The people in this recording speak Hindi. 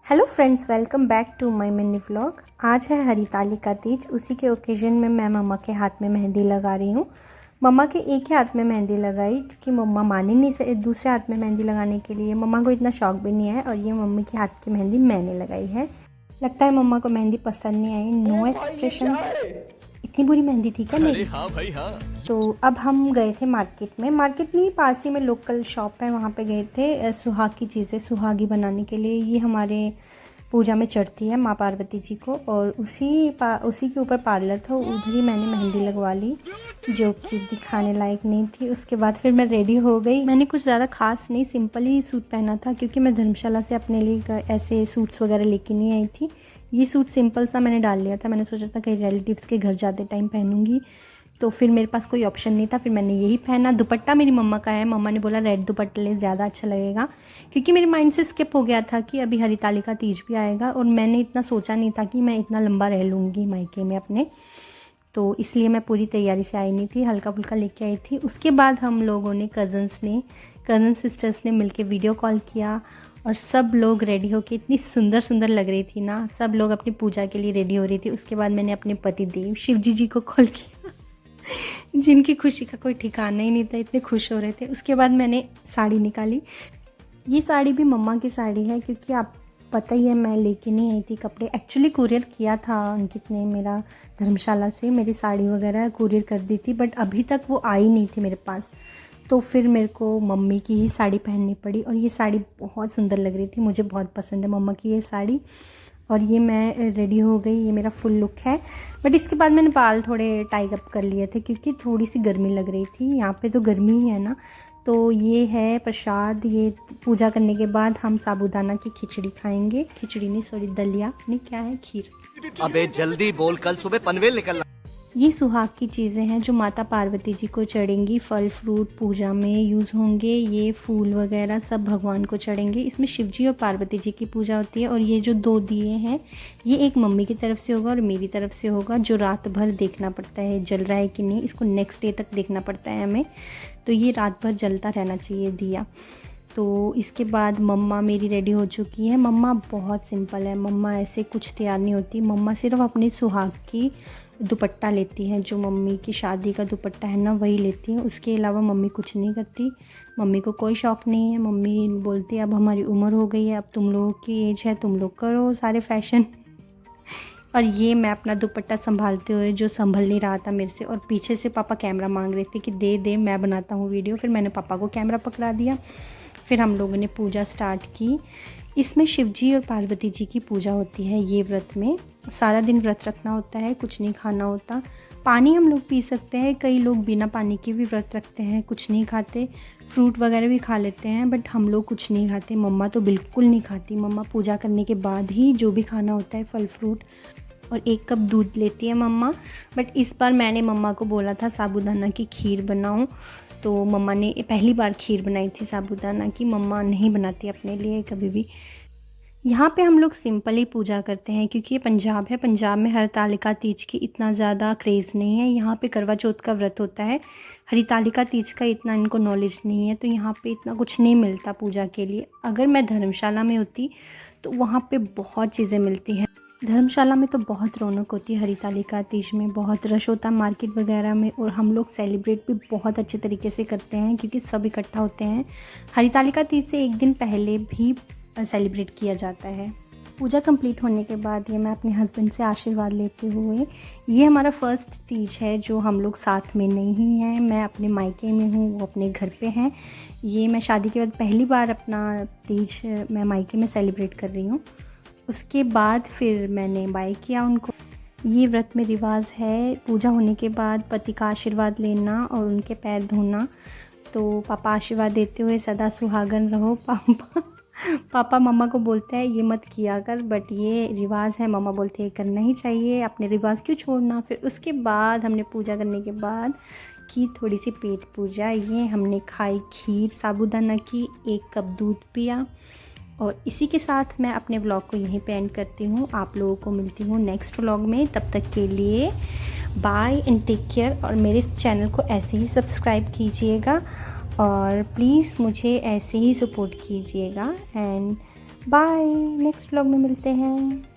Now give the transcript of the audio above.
Hello friends, welcome back to my mini vlog. आज है हरितालिका तीज। उसी के ओकेजन में मैं मम्मा के हाथ में मेहंदी लगा रही हूँ। मम्मा के एक ही हाथ में मेहंदी लगाई क्योंकि मम्मा मान ही नहीं से दूसरे हाथ में मेहंदी लगाने के लिए। मम्मा को इतना शौक भी नहीं है और ये मम्मी के हाथ की मेहंदी मैंने लगाई है। लगता है मम्मा को मेहंदी पसंद नहीं आई। No expression. इतनी बुरी मेहंदी थी क्या मेरी? हाँ भाई हाँ। तो अब हम गए थे मार्केट में। मार्केट नहीं, पास ही में लोकल शॉप है, वहाँ पे गए थे सुहाग की चीज़ें सुहागी बनाने के लिए। ये हमारे पूजा में चढ़ती है माँ पार्वती जी को, और उसी के ऊपर पार्लर था, उधर ही मैंने मेहंदी लगवा ली जो कि दिखाने लायक नहीं थी। उसके बाद फिर मैं रेडी हो गई। मैंने कुछ ज़्यादा खास नहीं, सिंपल ही सूट पहना था क्योंकि मैं धर्मशाला से अपने लिए ऐसे सूट्स वगैरह लेके नहीं आई थी। ये सूट सिंपल सा मैंने डाल लिया था। मैंने सोचा था कहीं रिलेटिव्स के घर जाते टाइम पहनूंगी, तो फिर मेरे पास कोई ऑप्शन नहीं था, फिर मैंने यही पहना। दुपट्टा मेरी मम्मा का है। मम्मा ने बोला रेड दुपट्टा ले, ज़्यादा अच्छा लगेगा, क्योंकि मेरे माइंड से स्किप हो गया था कि अभी हरितालिका तीज भी आएगा और मैंने इतना सोचा नहीं था कि मैं इतना लंबा रह लूँगी मायके में अपने। तो इसलिए मैं पूरी तैयारी से आई नहीं थी, हल्का फुल्का लेके आई थी। उसके बाद हम लोगों ने कज़न सिस्टर्स ने मिलके वीडियो कॉल किया और सब लोग रेडी होके, इतनी सुंदर सुंदर लग रही थी ना, सब लोग अपनी पूजा के लिए रेडी हो रही थी। उसके बाद मैंने अपने पति देव शिव जी को कॉल किया जिनकी खुशी का कोई ठिकाना ही नहीं था, इतने खुश हो रहे थे। उसके बाद मैंने साड़ी निकाली। ये साड़ी भी मम्मा की साड़ी है क्योंकि आप पता ही है मैं लेके नहीं आई थी कपड़े। एक्चुअली कुरियर किया था अंकित ने मेरा, धर्मशाला से मेरी साड़ी वगैरह कुरियर कर दी थी, बट अभी तक वो आई नहीं थी मेरे पास। तो फिर मेरे को मम्मी की ही साड़ी पहननी पड़ी और ये साड़ी बहुत सुंदर लग रही थी, मुझे बहुत पसंद है मम्मा की ये साड़ी। और ये मैं रेडी हो गई, ये मेरा फुल लुक है। बट इसके बाद मैंने बाल थोड़े टाई अप कर लिए थे क्योंकि थोड़ी सी गर्मी लग रही थी। यहाँ पे तो गर्मी ही है ना। तो ये है प्रसाद। ये पूजा करने के बाद हम साबूदाना की खिचड़ी खाएंगे। खिचड़ी नहीं, सॉरी, दलिया नहीं, क्या है, खीर। अबे जल्दी बोल, कल सुबह पनवेल निकलना। ये सुहाग की चीज़ें हैं जो माता पार्वती जी को चढ़ेंगी। फल फ्रूट पूजा में यूज़ होंगे। ये फूल वगैरह सब भगवान को चढ़ेंगे। इसमें शिव जी और पार्वती जी की पूजा होती है। और ये जो 2 दिए हैं, ये एक मम्मी की तरफ से होगा और मेरी तरफ से होगा, जो रात भर देखना पड़ता है जल रहा है कि नहीं। इसको नेक्स्ट डे तक देखना पड़ता है हमें, तो ये रात भर जलता रहना चाहिए दिया। तो इसके बाद मम्मा मेरी रेडी हो चुकी है। मम्मा बहुत सिंपल है, मम्मा ऐसे कुछ तैयार नहीं होती। मम्मा सिर्फ अपनी सुहाग की दुपट्टा लेती हैं, जो मम्मी की शादी का दुपट्टा है ना, वही लेती हैं। उसके अलावा मम्मी कुछ नहीं करती। मम्मी को कोई शौक़ नहीं है। मम्मी बोलती है अब हमारी उम्र हो गई है, अब तुम लोगों की एज है, तुम लोग करो सारे फैशन। और ये मैं अपना दुपट्टा संभालते हुए, जो संभल नहीं रहा था मेरे से, और पीछे से पापा कैमरा मांग रहे थे कि दे दे मैं बनाता हूँ वीडियो। फिर मैंने पापा को कैमरा पकड़ा दिया। फिर हम लोगों ने पूजा स्टार्ट की। इसमें शिव जी और पार्वती जी की पूजा होती है। ये व्रत में सारा दिन व्रत रखना होता है, कुछ नहीं खाना होता। पानी हम लोग पी सकते हैं, कई लोग बिना पानी के भी व्रत रखते हैं, कुछ नहीं खाते। फ्रूट वगैरह भी खा लेते हैं, बट हम लोग कुछ नहीं खाते। मम्मा तो बिल्कुल नहीं खाती। मम्मा पूजा करने के बाद ही जो भी खाना होता है, फल फ्रूट, और 1 कप दूध लेती है मम्मा। बट इस बार मैंने मम्मा को बोला था साबूदाना की खीर बनाऊं, तो मम्मा ने पहली बार खीर बनाई थी साबूदाना की। मम्मा नहीं बनाती अपने लिए कभी भी। यहाँ पे हम लोग सिंपल ही पूजा करते हैं क्योंकि ये पंजाब है। पंजाब में हरितालिका तीज की इतना ज़्यादा क्रेज़ नहीं है। यहाँ पे करवा चौथ का व्रत होता है, हरितालिका तीज का इतना इनको नॉलेज नहीं है, तो यहाँ पे इतना कुछ नहीं मिलता पूजा के लिए। अगर मैं धर्मशाला में होती तो वहाँ पे बहुत चीज़ें मिलती हैं। धर्मशाला में तो बहुत रौनक होती है हरितालिका तीज में, बहुत रश होता है मार्केट वगैरह में। और हम लोग सेलिब्रेट भी बहुत अच्छे तरीके से करते हैं क्योंकि सब इकट्ठा होते हैं। हरितालिका तीज से 1 दिन पहले भी सेलिब्रेट किया जाता है। पूजा कंप्लीट होने के बाद ये मैं अपने हस्बैंड से आशीर्वाद लेते हुए, ये हमारा फर्स्ट तीज है जो हम लोग साथ में नहीं हैं। मैं अपने मायके में हूँ, वो अपने घर पे हैं। ये मैं शादी के बाद पहली बार अपना तीज मैं मायके में सेलिब्रेट कर रही हूँ। उसके बाद फिर मैंने बाय किया उनको। ये व्रत में रिवाज है पूजा होने के बाद पति का आशीर्वाद लेना और उनके पैर धोना। तो पापा आशीर्वाद देते हुए सदा सुहागन रहो। पापा मम्मा को बोलते हैं ये मत किया कर, बट ये रिवाज है, मम्मा बोलते हैं करना ही चाहिए, अपने रिवाज क्यों छोड़ना। फिर उसके बाद हमने पूजा करने के बाद की थोड़ी सी पेट पूजा। ये हमने खाई खीर साबूदाना की, 1 कप दूध पिया। और इसी के साथ मैं अपने व्लॉग को यहीं पे एंड करती हूँ। आप लोगों को मिलती हूँ नेक्स्ट व्लॉग में। तब तक के लिए बाय एंड टेक केयर। और मेरे चैनल को ऐसे ही सब्सक्राइब कीजिएगा और प्लीज़ मुझे ऐसे ही सपोर्ट कीजिएगा। एंड बाय, नेक्स्ट व्लॉग में मिलते हैं।